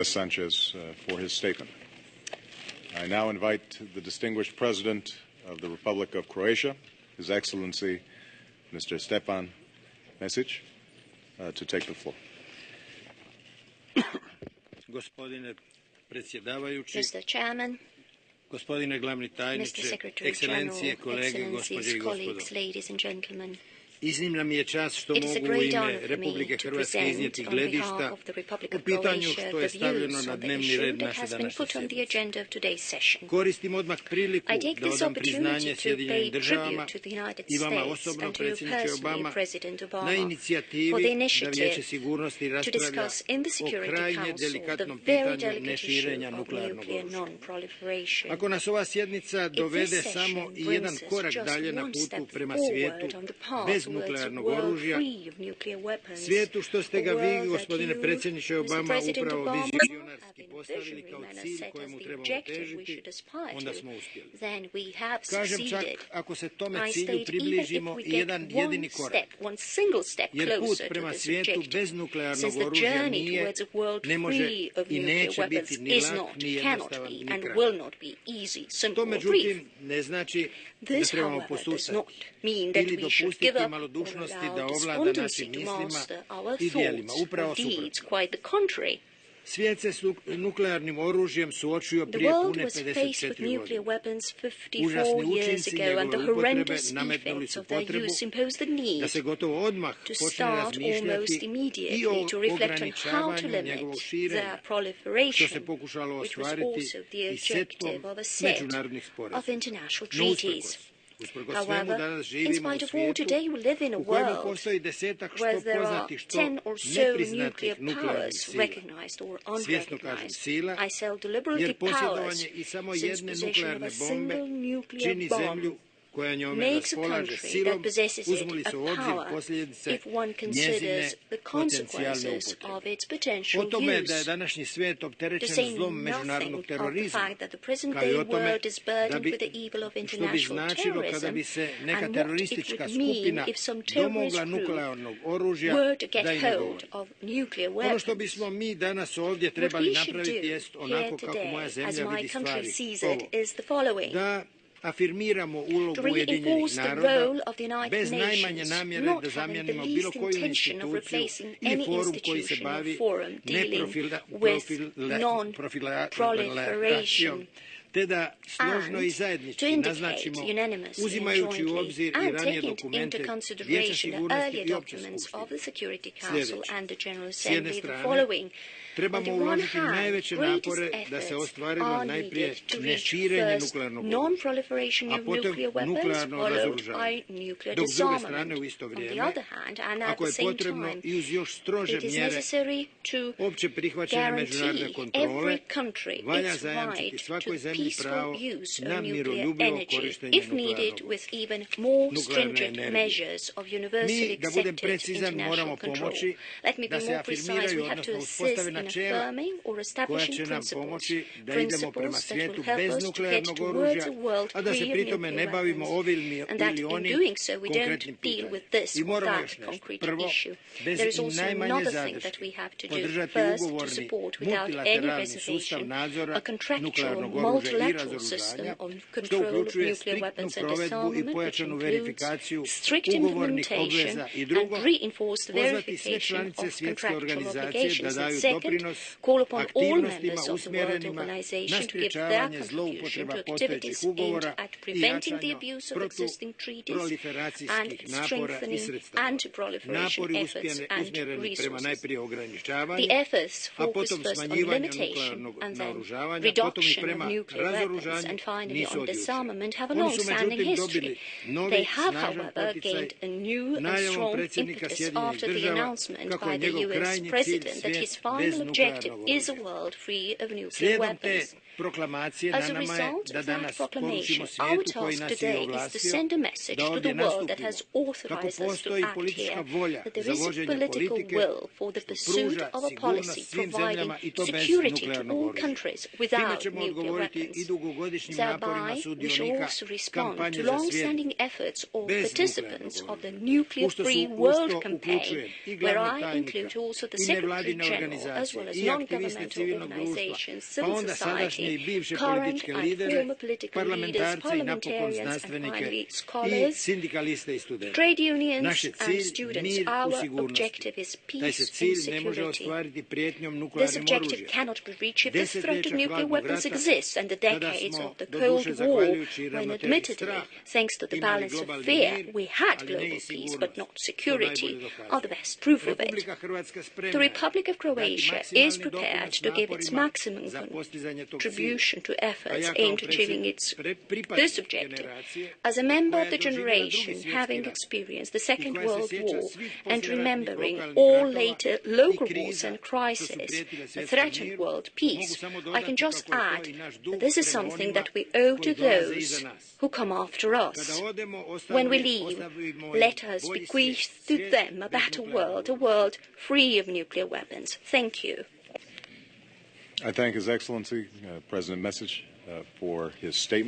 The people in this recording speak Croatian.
Sanchez for his statement. I now invite the distinguished President of the Republic of Croatia, His Excellency Mr. Stefan Mesić, to take the floor. Gospodine predsjedavajući, Mr. Chairman, gospodine glavni tajniče, Mr. Secretary ekscelencije, General, kolege, gospođe i gospodo. colleagues, ladies and gentlemen. Iznimna mi je čast što It is a mogu u great ime honor for me Republike to Hrvatske present iznijeti on behalf gledišta of the Republic o of pitanju Croatia što the je stavljeno views na on the dnevni issue red that naše has been današnje put on the sjednice. agenda of today's session. Koristim odmah priliku I take da this odam priznanje opportunity to Sjedinjenim pay državama tribute to the United i vama States osobno, and to you predsjedniče personally, Obama, President na Obama, for the inicijativi da Vijeće initiative sigurnosti to raspravlja discuss in the o Security krajnje Council the delikatnom very pitanju delicate neširenja issue of nuklearnog nuclear oružja. non-proliferation. Ako nas ova sjednica If dovede this samo session i brings jedan us korak just dalje na one putu step prema forward svijetu on the path bez towards a nuklearnog world oružja, free of nuclear weapons, svijetu što ste ga a vi, world that gospodine you, predsjedniče Mr. Obama, President upravo Obama, vizionarski have been postavili kao visionary and cilj set as kojemu the trebamo objective we težiti, should aspire onda to, smo uspjeli. then we have Kažem čak, succeeded. ako se tome I cilju state, even if približimo we i get jedan one jedini korak, step, one single step jer put closer to prema this svijetu objective, bez nuklearnog since the oružja journey nije, towards a world ne može free of i nuclear neće biti weapons ni is lak, not, ni cannot jednostavan, be, ni and kratak. will not be easy, To simple or brief. međutim ne znači da This, trebamo however, does posusati not mean that ili we should give dopustiti up or malodušnosti da allow ovlada despondency našim to mislima master our i djelima. thoughts Upravo or suprotno. deeds. Quite the contrary. Svijet se s nuklearnim oružjem suočio The prije world pune was faced with 54 nuclear godine. weapons Užasni 54 years učinci ago, and the njegove upotrebe horrendous nametnuli effects su of their potrebu use imposed the need da se gotovo odmah to počne start almost razmišljati i immediately o to reflect on how to ograničavanju limit njegovog their širenja, što se proliferation, pokušalo which was ostvariti also the i setvom objective of a set međunarodnih of sporazuma. international No treaties. usprkos svemu However, danas in živimo u spite of all, svijetu today we live in a u kojemu world postoji desetak što where there are poznatih, što 10 or so nepriznatih nuclear nuklearnih powers, sila. recognized or Svjesno kažem unrecognized. sila, I say deliberately jer powers, posjedovanje i samo since jedne possession of nuklearne a bombe single nuclear čini bomb zemlju koja njome makes a raspolaže country silom, that possesses it uzmu li a se u obzir power posljedice if one njezine considers the potencijalne consequences upotrebe. of its O potential tome da je use. današnji svijet To opterećen say zlom nothing međunarodnog of the terorizma, fact that the present kao i day o tome world is da burdened bi, with the evil of što bi international značilo kada terrorism, bi se neka and what it teroristička would mean skupina if some terrorist domogla group nuklearnog oružja were to da get im ne hold govori. of nuclear Ono što weapons. bismo mi danas ovdje What trebali we should napraviti do jest here onako kako moja today, as zemlja my vidi country stvari. sees Ovo, it, is the following. da afirmiramo To ulogu Ujedinjenih reinforce the naroda role of the United bez najmanje Nations, namjere not da having the zamijenimo least bilo koju intention of instituciju replacing ili any forum koji se institution or bavi forum dealing with non-proliferation, te da složno i and to zajednički indicate naznačimo, unanimously and uzimajući u jointly obzir i and ranije taking into dokumente Vijeća consideration the sigurnosti earlier i opće documents of skupštine. the Security Council Sljedeće. and the General S jedne Assembly the strane, following. On the trebamo one uložiti hand, najveće greatest napore da se efforts ostvarilo are najprije needed to reach neširenje first nuklearnog oružja, non-proliferation a of potom nuclear weapons, nuklearno followed razoružanje. by nuclear Dok s druge strane disarmament. u isto On the vrijeme, other hand, and at ako the je same potrebno time, i uz još strože it is mjere necessary to opće prihvaćene međunarodne guarantee kontrole, every country valja its zajamčiti right svakoj to zemlji pravo peaceful use na of nuclear miroljubivo energy, korištenje if needed nuklearnog with even more nuklearne stringent energije. measures of universally Mi, da budem accepted precizan, moramo international control. pomoći Let me be da se more precise. afirmiraju, We have to odnosno assist uspostave in načela affirming or koja establishing će nam principles, pomoći da idemo prema that svijetu will help bez us to get nuklearnog towards oružja, a world a da se free of pritome ne nuclear bavimo weapons. ovim And that ili in onim doing so, we konkretnim don't deal pitanjem. with this I or moramo that još nešto. concrete Prvo, issue. bez There is i also najmanje another thing zadrške that we have to do. podržati First, to ugovorni support without any multilateralni sustav reservation nadzora a contractual nuklearnog oružja i multilateral system razoružanja, of što control of uključuje nuclear striktnu weapons and provedbu i disarmament, which pojačanu includes verifikaciju strict ugovornih implementation obveza i drugo, and reinforced pozvati sve verification članice of svjetske contractual organizacije da obligations. And daju second, doprinos call upon all aktivnostima members of the World usmjerenima na Organization to give their sprječavanje contribution zloupotreba to postojećih activities aimed ugovora at i preventing the jačanju abuse of existing treaties and proproliferacijskih napora i strengthening sredstava. anti-proliferation Napori efforts and usmjereni prema resources. najprije ograničavanju, The efforts a focus potom first on smanjivanju limitation nuklearnog and then naoružavanja, potom i reduction of prema nuclear weapons razoružanju and finally nisu on od jučer. disarmament have a Oni su long-standing međutim history. dobili novi, They have, snažan however, poticaj gained a new and najavom strong predsjednika impetus Sjedinjenih after the država announcement kako je by the njegov US krajnji cilj President that his svijet bez final objective nuklearnog is a oružja. world free of nuclear Slijedom te weapons. proklamacije As a na nama je result da of that danas proclamation, poručimo our svijetu koji task nas je today is to ovlastio send a message da to ovdje the world that nastupimo. has Kako authorized us to postoji act politička here, volja that there za is a vođenje political politike will for the što pursuit pruža of a sigurnost policy svim providing zemljama i to bez security to nuklearnog all oružja. countries Time without ćemo nuclear odgovoriti weapons. i dugogodišnjim naporima Thereby, we shall sudionika also respond kampanje to za long-standing svijet efforts of bez participants nuklearnog of the oružja. nuclear-free U world što campaign, uključujem i where glavnog I tajnika, include also the i Secretary nevladine General, as organizacije, well as i aktiviste non-governmental civilnog društva, organizations, pa civil onda sadašnje i society, bivše current političke and lidere, former political leaders, parlamentarce i napokon parliamentarians, and znanstvenike finally i scholars, sindikaliste i studente. trade unions Naš je and cilj students. mir u Our sigurnosti. objective is Taj peace se cilj and ne može security. ostvariti prijetnjom This nuklearnim objective oružjem. cannot be reached if the threat of Desetljeća nuclear hladnog weapons rata, exists, and the kada decades smo, of the doduše Cold War, zahvaljujući when ravnoteži admittedly, straha, thanks to the imali balance of globalni fear, mir, we had ali ne global i peace, sigurnost. but not To security, najbolje dokazuje. are the best proof of it. Republika Hrvatska spremna The je Republic of dati Croatia is maksimalni prepared doprinos to give its naporima maximum za postizanje tog cilja. contribution to A efforts ja kao aimed at achieving pripadnik this objective. generacije As a member of koja the je doživjela Drugi generation svjetski having rat experienced the i Second koja se World sjeća War svih and poslijeratnih remembering lokalnih all ratova later i local kriza wars and što su crises prijetile that svjetskom threatened miru, world mogu peace, samo I can dodati just kako je to add i naš that dug this is prema something onima that we owe to koji dolaze iza those nas. who come after us. Kada odemo, When we leave, ostavimo im let us bolji bequeath svijet, to svijet them a bez better nuklearnog world, a world free of nuclear weapons. Thank you. I thank His Excellency, President Mesić, for his statement.